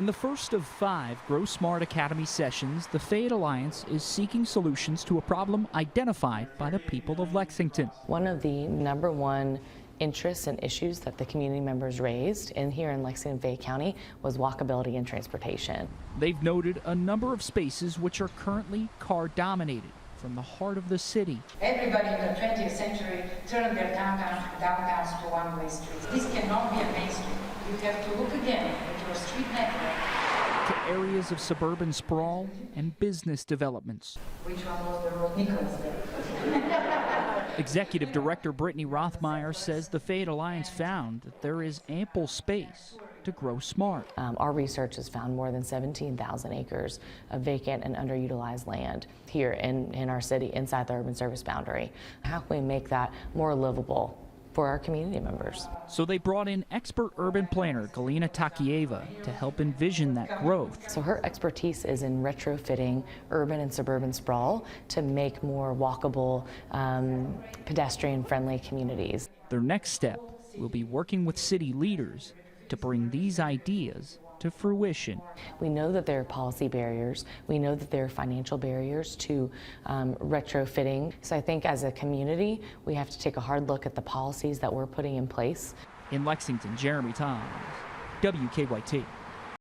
In the first of 5 Grow Smart Academy sessions, the Fayette Alliance is seeking solutions to a problem identified by the people of Lexington. One of the #1 interests and issues that the community members raised here in Lexington, Fayette County was walkability and transportation. They've noted a number of spaces which are currently car-dominated from the heart of the city. Everybody in the 20th century turned their downtowns to one-way streets. This cannot be a main street. You have to look again at your street network. To areas of suburban sprawl and business developments. Which one was the road Nicholas there? Executive Director Brittany Rothmeyer says the Fayette Alliance found that there is ample space to grow smart. Our research has found more than 17,000 acres of vacant and underutilized land here in our city inside the urban service boundary. How can we make that more livable for our community members? So they brought in expert urban planner Galina Takieva to help envision that growth. So her expertise is in retrofitting urban and suburban sprawl to make more walkable, pedestrian-friendly communities. Their next step will be working with city leaders to bring these ideas to fruition. We know that there are policy barriers. We know that there are financial barriers to retrofitting. So I think as a community, we have to take a hard look at the policies that we're putting in place. In Lexington, Jeremy Thomas, WKYT.